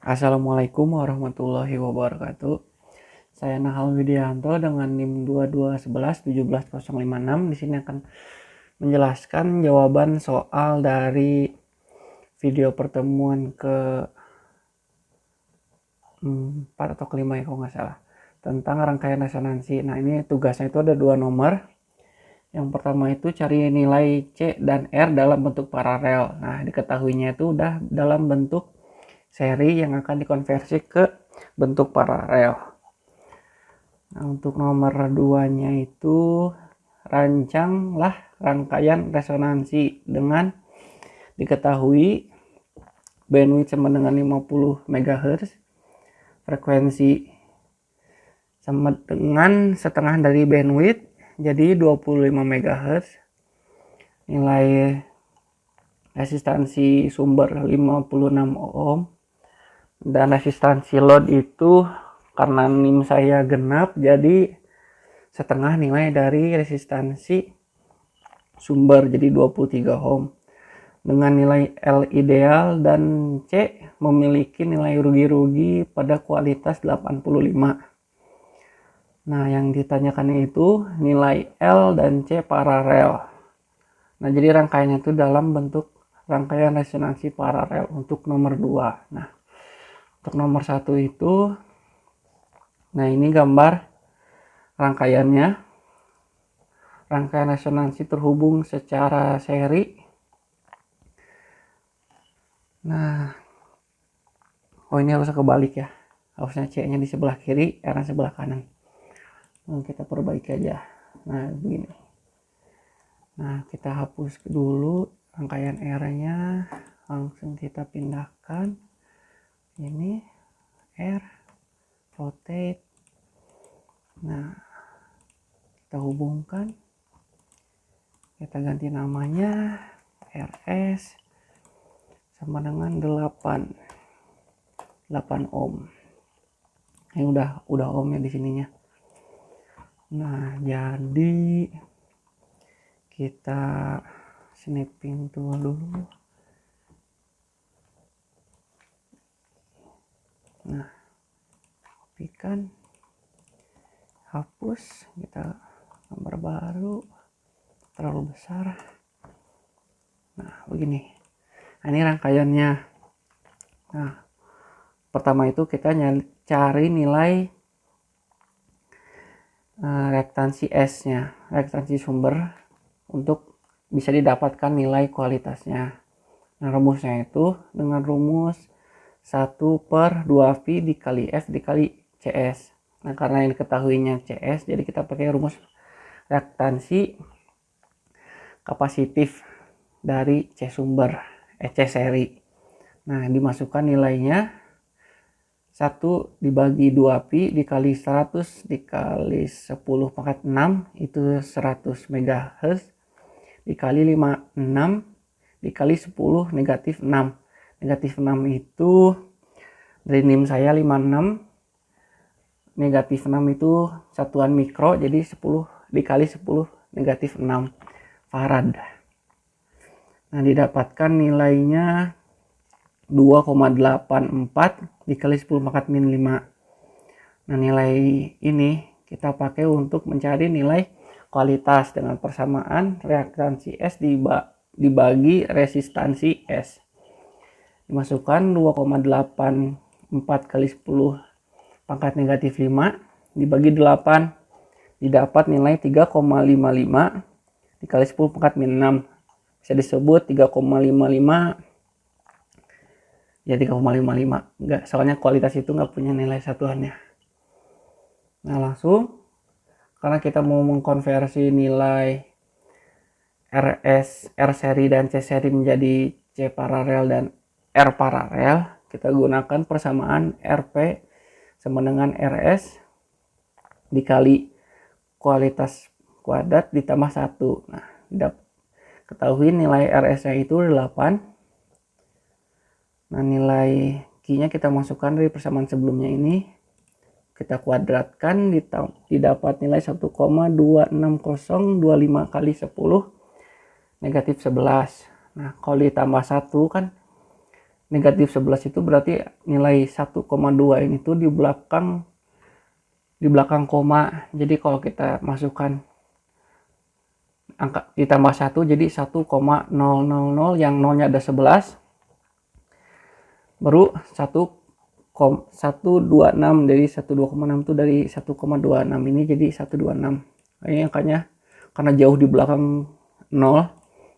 Assalamualaikum warahmatullahi wabarakatuh. Saya Nahal Widianto dengan NIM 2211 17056. Di sini akan menjelaskan jawaban soal dari video pertemuan ke 4 atau kelima ya kalau nggak salah, tentang rangkaian resonansi. Nah, ini tugasnya itu ada dua nomor. Yang pertama itu cari nilai C dan R dalam bentuk paralel. Nah, diketahuinya itu udah dalam bentuk seri yang akan dikonversi ke bentuk paralel. Nah, untuk nomor 2-nya itu rancanglah rangkaian resonansi dengan diketahui bandwidth sama dengan 50 MHz, frekuensi sama dengan setengah dari bandwidth jadi 25 MHz, nilai resistansi sumber 56 ohm, dan resistansi load itu karena NIM saya genap jadi setengah nilai dari resistansi sumber jadi 23 ohm. Dengan nilai L ideal dan C memiliki nilai rugi-rugi pada kualitas 85. Nah, yang ditanyakan itu nilai L dan C paralel. Nah, jadi rangkaiannya itu dalam bentuk rangkaian resonansi paralel untuk nomor 2. Nah, untuk nomor 1 itu, nah ini gambar rangkaiannya. Rangkaian resonansi terhubung secara seri. Nah, ini harus kebalik ya. Harusnya C-nya di sebelah kiri, R-nya sebelah kanan. Nah, kita perbaiki aja. Nah, begini. Nah, kita hapus dulu rangkaian R-nya. Langsung kita pindahkan. Ini R, rotate. Nah, kita hubungkan. Kita ganti namanya RS sama dengan 8 ohm. Ini udah ohm ya di sininya. Nah, jadi kita snapping tool dulu. Nah, kopikan, hapus, kita gambar baru, terlalu besar. Nah, begini. Nah, ini rangkaiannya. Nah, pertama itu kita cari nilai reaktansi S-nya, reaktansi sumber, untuk bisa didapatkan nilai kualitasnya. Nah, rumusnya itu dengan rumus 1/2V dikali F dikali CS. Nah, karena yang diketahuinya CS, jadi kita pakai rumus reaktansi kapasitif dari C sumber, C seri. Nah, dimasukkan nilainya 1 dibagi 2pi dikali 100 dikali 10 pangkat 6 itu 100 MHz dikali 56 dikali 10 negatif 6. Negatif 6 itu dari NIM saya 56, negatif 6 itu satuan mikro, jadi 10 dikali 10 negatif 6 farad. Nah, didapatkan nilainya 2,84 dikali 10 pangkat min 5. Nah, nilai ini kita pakai untuk mencari nilai kualitas dengan persamaan reaktansi S dibagi resistansi S. Dimasukkan 2,84 kali 10 pangkat negatif 5 dibagi 8, didapat nilai 3,55 dikali 10 pangkat min 6. Bisa disebut 3,55 ya 3,55. Enggak, soalnya kualitas itu nggak punya nilai satuannya. Nah, langsung karena kita mau mengkonversi nilai R seri dan C seri menjadi C paralel dan R paralel, kita gunakan persamaan RP sama dengan RS dikali kualitas kuadrat ditambah 1. Nah, ketahui nilai RS-nya itu 8. Nah, nilai Q-nya kita masukkan dari persamaan sebelumnya ini. Kita kuadratkan, didapat nilai 1,26025 kali 10 negatif 11. Nah, kalau ditambah 1 kan negatif 11 itu berarti nilai 1,2 ini tuh di belakang koma. Jadi kalau kita masukkan angka ditambah 1 jadi 1,000 yang nolnya ada 11, baru 1,126 dari 12,6 itu dari 1,26 ini jadi 126. Ini angkanya karena jauh di belakang 0,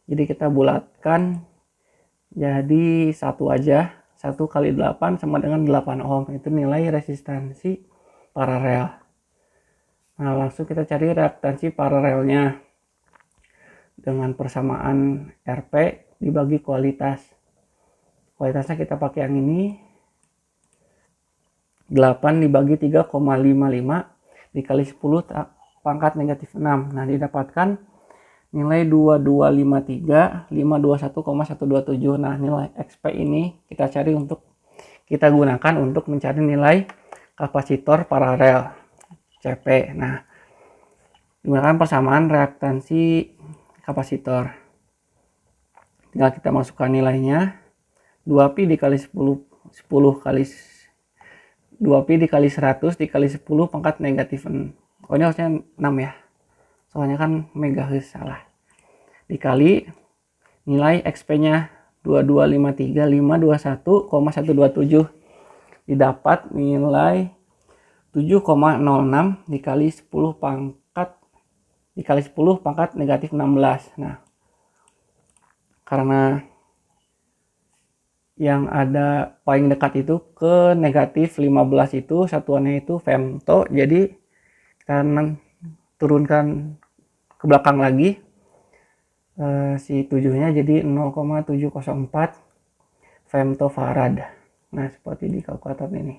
jadi kita bulatkan jadi 1 aja. 1 kali 8 sama dengan 8 ohm, itu nilai resistansi paralel. Nah, langsung kita cari reaktansi paralelnya dengan persamaan RP dibagi kualitas. Kualitasnya kita pakai yang ini, 8 dibagi 3,55 dikali 10 pangkat negatif 6. Nah, didapatkan nilai 2253 521,127. Nah, nilai XP ini kita gunakan untuk mencari nilai kapasitor paralel CP. Nah, gunakan persamaan reaktansi kapasitor. Tinggal kita masukkan nilainya. 2pi dikali 2pi dikali 100 dikali 10 pangkat negatif 6. Oh, ini harusnya 6 ya. Soalnya kan megahertz, salah. Dikali nilai XP-nya 2253 521,127. Didapat nilai 7,06 dikali 10 pangkat negatif 16. Nah, karena yang ada paling dekat itu ke negatif 15 itu satuannya itu femto, jadi kita turunkan ke belakang lagi si 7-nya jadi 0,704 femtofarad. Nah, seperti di kalkulator ini.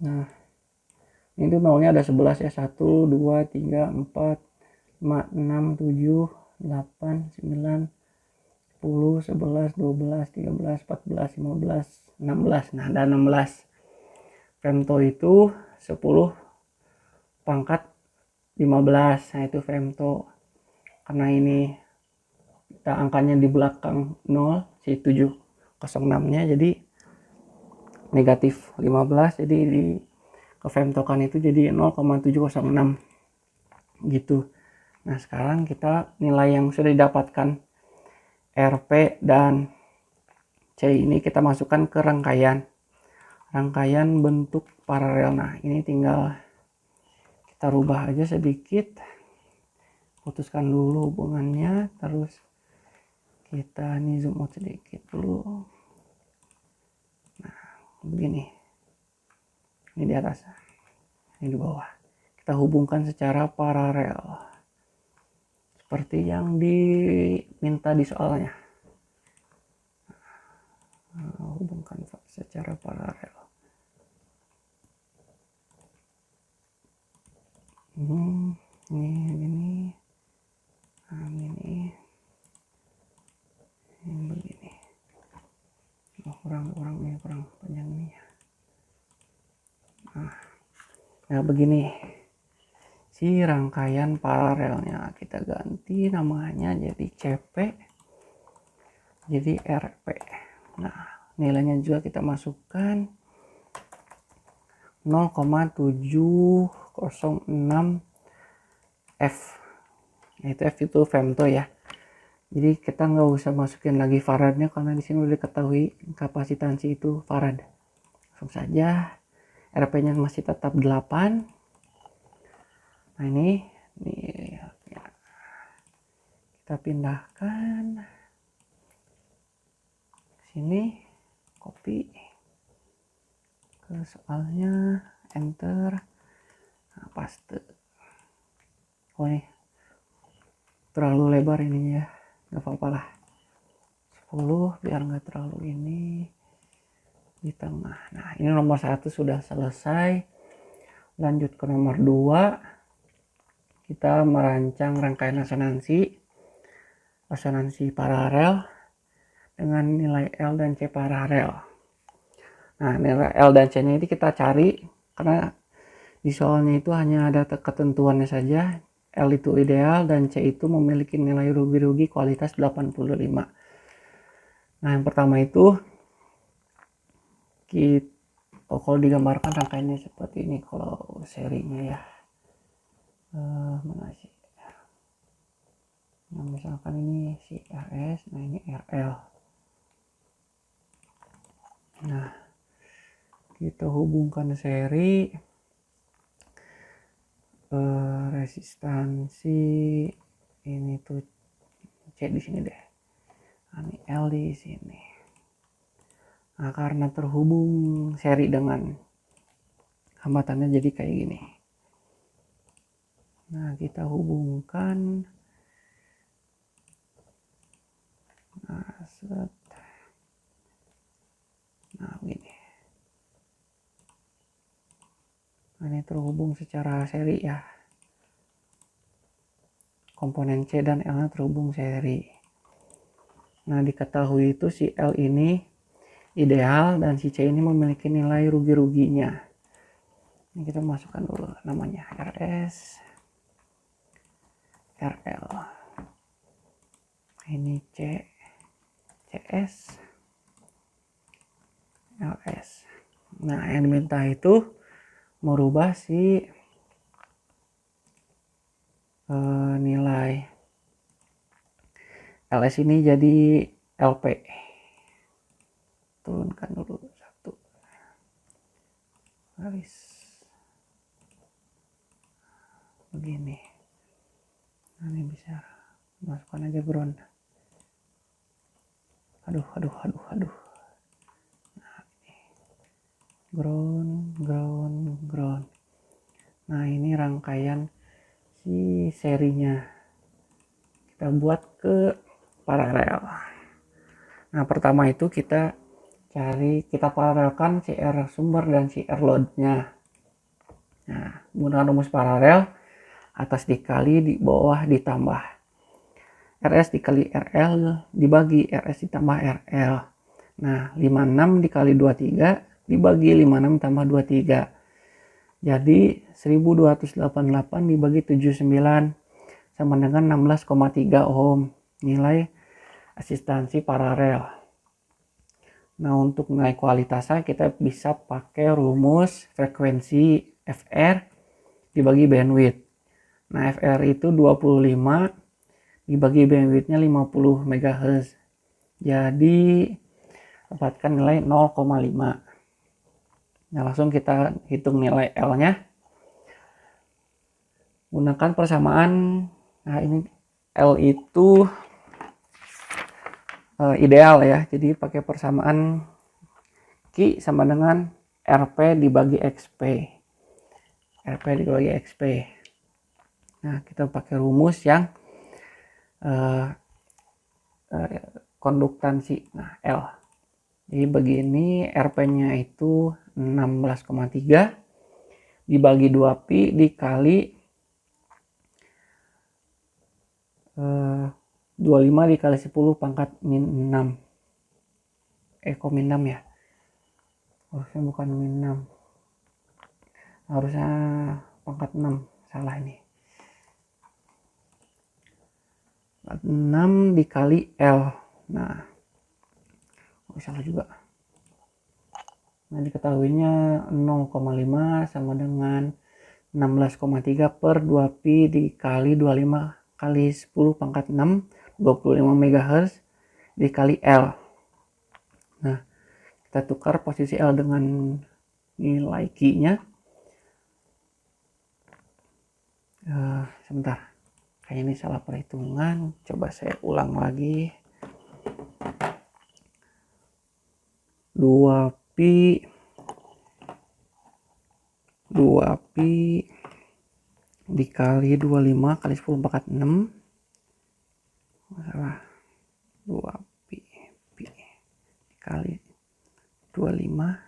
Nah, ini tuh nolnya ada 11 ya. 1, 2, 3, 4, 5, 6, 7, 8, 9, 10, 11, 12, 13, 14, 15, 16. Nah, ada 16. Femto itu 10 pangkat 15. Nah, itu femto. Karena ini kita angkanya di belakang 0, si 706-nya jadi negatif 15, jadi di kefemtokan itu jadi 0,706 gitu. Nah, sekarang kita nilai yang sudah didapatkan RP dan C ini kita masukkan ke rangkaian bentuk paralel. Nah, ini tinggal kita rubah aja sedikit, putuskan dulu hubungannya, terus kita nih zoom out sedikit dulu. Nah, begini, ini di atas, ini di bawah. Kita hubungkan secara paralel seperti yang diminta di soalnya. Hubungkan secara paralel. Ini begini. Kurang panjang ini. Nah, begini. Si rangkaian paralelnya kita ganti namanya jadi CP, jadi RP. Nah, nilainya juga kita masukkan 0,706 F. Itu F itu femto ya. Jadi kita nggak usah masukin lagi faradnya karena di sini udah diketahui kapasitansi itu farad. Langsung saja. RP-nya masih tetap 8. Nah, ini ya. Kita pindahkan sini, copy ke soalnya, enter, nah, paste. Oh, ini terlalu lebar ininya ya, nggak apa-apa lah, 10 biar nggak terlalu ini di tengah. Nah, ini nomor 1 sudah selesai. Lanjut ke nomor 2, kita merancang rangkaian resonansi paralel dengan nilai L dan C paralel. Nah, nilai L dan C nya ini kita cari karena di soalnya itu hanya ada ketentuannya saja. L itu ideal dan C itu memiliki nilai rugi-rugi kualitas 85. Nah, yang pertama itu kalau digambarkan rangkaiannya seperti ini kalau serinya ya. Mana sih? Nah, misalkan ini si RS, nah ini RL. Nah, kita hubungkan seri resistansi ini tuh C di sini deh. Ini L di sini. Nah, karena terhubung seri dengan hambatannya jadi kayak gini. Nah, kita hubungkan. Nah, set. Nah, begini. Nah, ini terhubung secara seri ya. Komponen C dan L-nya terhubung seri. Nah, diketahui itu si L ini ideal dan si C ini memiliki nilai rugi-ruginya. Ini kita masukkan dulu namanya RS, RL. Ini C, CS, LS. Nah, yang diminta itu merubah si nilai LS ini jadi LP. Turunkan dulu satu garis begini. Nah, ini bisa masukkan aja ground. Aduh. Nah, ini ground. Nah, ini rangkaian si serinya. Kita buat ke paralel. Nah, pertama itu kita paralelkan CR sumber dan CR loadnya. Nah, menggunakan rumus paralel, atas dikali, di bawah ditambah. RS dikali RL dibagi RS ditambah RL. Nah, 56 dikali 23 dibagi 56 tambah 23. Jadi 1288 dibagi 79 sama dengan 16,3 ohm. Nilai asistansi paralel. Nah, untuk nilai kualitasnya kita bisa pakai rumus frekuensi FR dibagi bandwidth. Nah, FR itu 25 dibagi bandwidthnya 50 MHz. Jadi dapatkan nilai 0,5. Nah, langsung kita hitung nilai L-nya. Gunakan persamaan. Nah, ini L itu ideal ya. Jadi pakai persamaan Q sama dengan RP dibagi XP. RP dibagi XP. Nah, kita pakai rumus yang konduktansi. Nah, L. Jadi begini, RP-nya itu 16,3 dibagi 2pi dikali 25 dikali 10 pangkat min 6. Kok min 6 ya? Harusnya bukan min 6. Harusnya pangkat 6. Salah ini. 6 dikali L. Nah, salah juga. Nah, diketahuinya 0,5 sama dengan 16,3 per 2pi dikali 25 kali 10 pangkat 6, 25 MHz dikali L. Nah, kita tukar posisi L dengan nilai Q-nya. Sebentar, kayaknya ini salah perhitungan. Coba saya ulang lagi. 2pi dikali 25 kali 10 pangkat 6. Masalah. 2pi dikali 25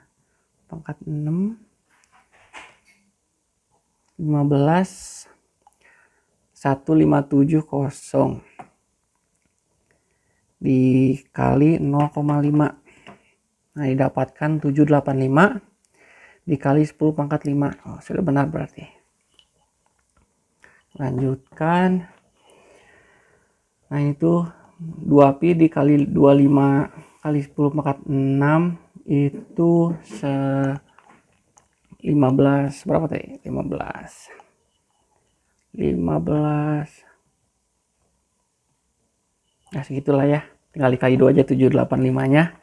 pangkat 6. 15 1570 dikali 0,5. Nah, didapatkan 785 dikali 10 pangkat 5. Oh, sudah benar berarti. Lanjutkan. Nah, itu 2pi dikali 25 kali 10 pangkat 6 itu 15 berapa tadi? 15 nah segitulah ya, tinggal dikali 2 aja 785 nya.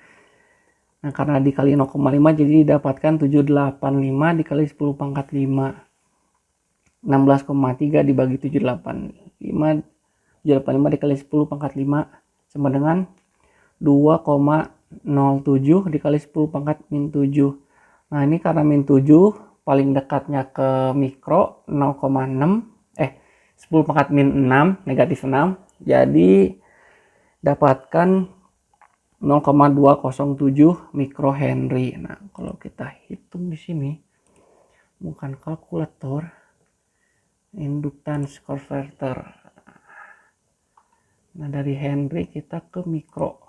Nah karena dikali 0,5 jadi didapatkan 785 dikali 10 pangkat 5, 16,3 dibagi 785 dikali 10 pangkat 5 sama dengan 2,07 dikali 10 pangkat min 7. Nah ini karena min 7 paling dekatnya ke mikro 0,6 10 pangkat min 6 negatif 6, jadi dapatkan 0,207 mikrohenry. Nah kalau kita hitung di sini bukan kalkulator, inductance converter. Nah dari henry kita ke mikro,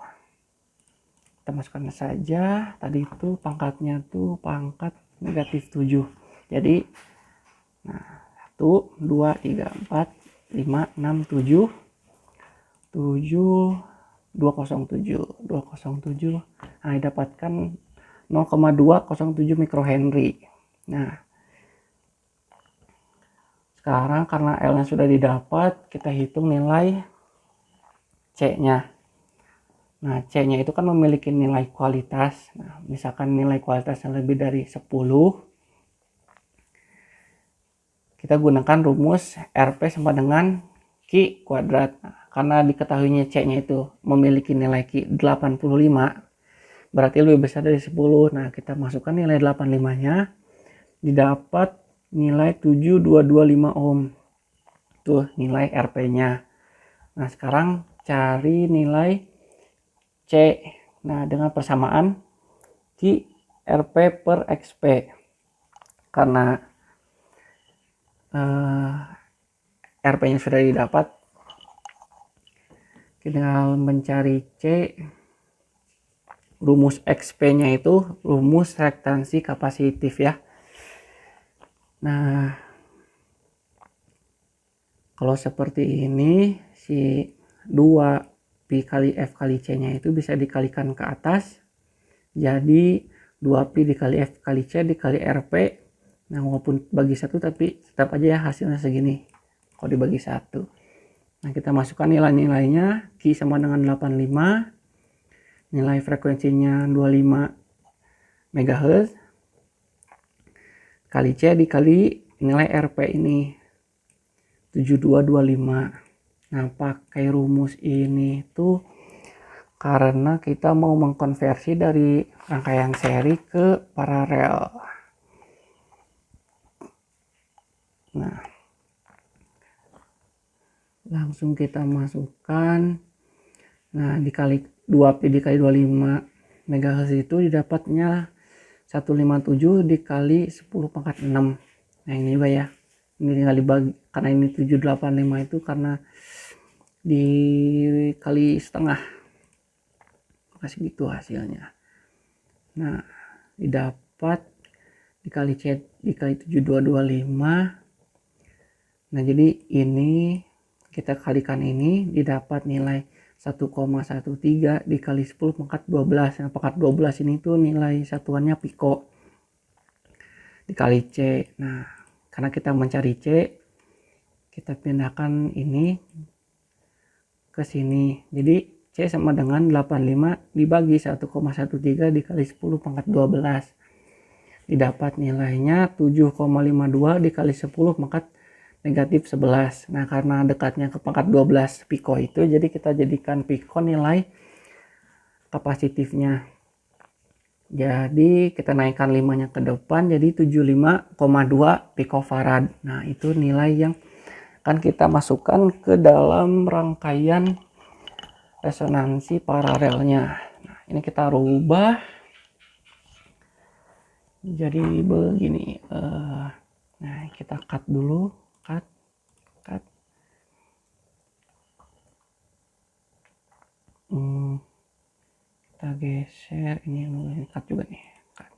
kita masukkan saja tadi itu pangkatnya tuh pangkat negatif 7, jadi nah 1 2 3 4 5 6 7 207 nah didapatkan 0,207 mikrohenry. Nah sekarang karena L nya sudah didapat, kita hitung nilai C nya. Nah C nya itu kan memiliki nilai kualitas. Nah, misalkan nilai kualitasnya lebih dari 10, kita gunakan rumus RP sama dengan Q kuadrat. Nah, karena diketahuinya C-nya itu memiliki nilai Q 85, berarti lebih besar dari 10. Nah, kita masukkan nilai 85-nya, didapat nilai 7225 ohm. Tuh nilai RP-nya. Nah, sekarang cari nilai C. Nah, dengan persamaan Q RP per XP. Karena RP-nya sudah didapat, tinggal mencari C. Rumus XP-nya itu rumus reaktansi kapasitif ya. Nah, kalau seperti ini si 2 pi kali F kali C-nya itu bisa dikalikan ke atas. Jadi 2 pi dikali F kali C dikali RP. Nah, walaupun bagi 1 tapi tetap aja ya hasilnya segini kalau dibagi 1. Nah, kita masukkan nilai-nilainya. Q sama dengan 85. Nilai frekuensinya 25 MHz. Kali C dikali nilai RP ini 7225. Nah, pakai rumus ini tuh karena kita mau mengkonversi dari rangkaian seri ke paralel. Nah, langsung kita masukkan. Nah, dikali 2 pi dikali 25 MHz itu didapatnya 157 dikali 10 pangkat 6. Nah, ini juga ya. Ini tinggal dibagi, karena ini 785 itu karena dikali setengah. Kasih gitu hasilnya. Nah, didapat dikali C dikali 7225. Nah, jadi ini kita kalikan ini didapat nilai 1,13 dikali 10 pangkat 12. Nah, pangkat 12 ini tuh nilai satuannya piko dikali C. Nah, karena kita mencari C, kita pindahkan ini ke sini. Jadi C sama dengan 85 dibagi 1,13 dikali 10 pangkat 12. Didapat nilainya 7,52 dikali 10 pangkat negatif 11. Nah, karena dekatnya ke pangkat 12 piko itu, jadi kita jadikan piko nilai kapasitifnya. Jadi kita naikkan 5-nya ke depan jadi 75,2 picofarad. Nah, itu nilai yang akan kita masukkan ke dalam rangkaian resonansi paralelnya. Nah, ini kita rubah jadi begini. Nah, kita cut dulu, cut. Kita geser ini cut juga nih. Cut.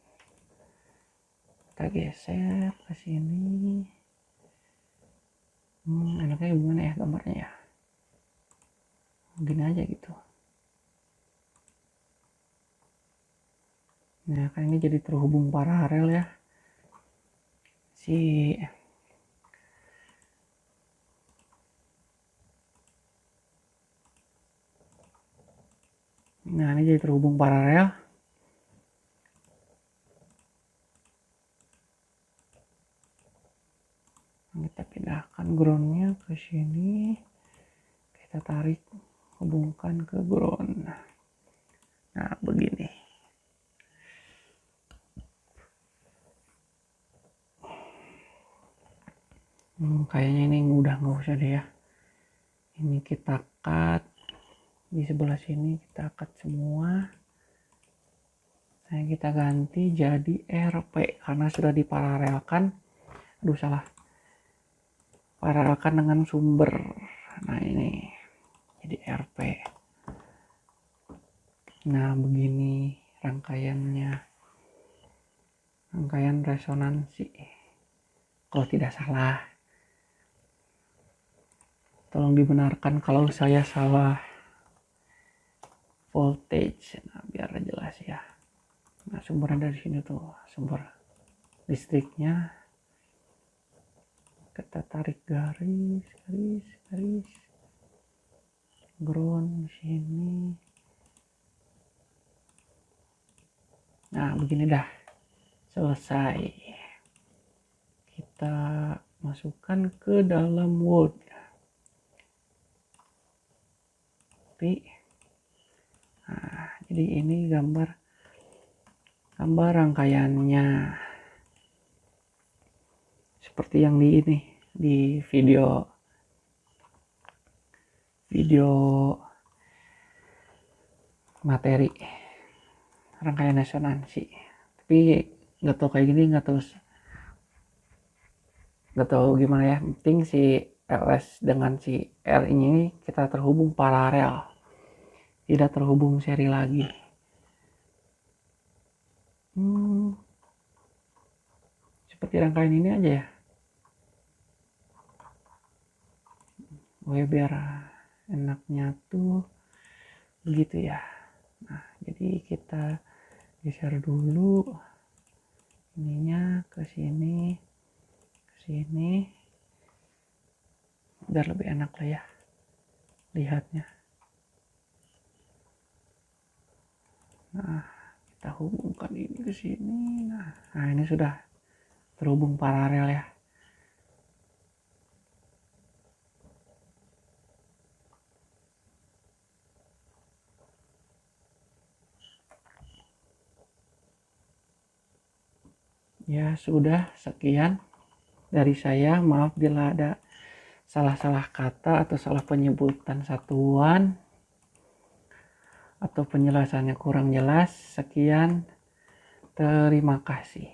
Kita geser ke sini. Enaknya gimana ya gambarnya ya? Gini aja gitu. Nah kan ini jadi terhubung paralel ya si nah ini jadi terhubung paralel. Kita pindahkan groundnya ke sini, kita tarik, hubungkan ke ground. Nah begini. Kayaknya ini udah nggak usah deh ya. Ini kita cut di sebelah sini, kita cut semua. Nah kita ganti jadi RP karena sudah diparalelkan. Aduh salah. Paralelkan dengan sumber. Nah ini jadi RP. Nah begini rangkaiannya, rangkaian resonansi kalau tidak salah. Tolong dibenarkan kalau saya salah. Voltage, nah biar jelas ya. Nah sumbernya dari sini tuh, sumber listriknya. Kita tarik garis ground sini. Nah begini dah, selesai. Kita masukkan ke dalam Word. Nah jadi ini gambar rangkaiannya seperti yang di ini, di video materi rangkaian resonansi. Tapi nggak tahu kayak gini, nggak tahu gimana ya. Penting si LS dengan si R ini kita terhubung paralel, tidak terhubung seri lagi. Seperti rangkaian ini aja ya. Biar enaknya tuh begitu ya. Nah jadi kita geser dulu ininya ke sini biar lebih enak lah ya lihatnya. Nah kita hubungkan ini ke sini. Nah ini sudah terhubung paralel ya. Ya sudah, sekian dari saya. Maaf bila ada salah-salah kata atau salah penyebutan satuan atau penjelasannya kurang jelas. Sekian, terima kasih.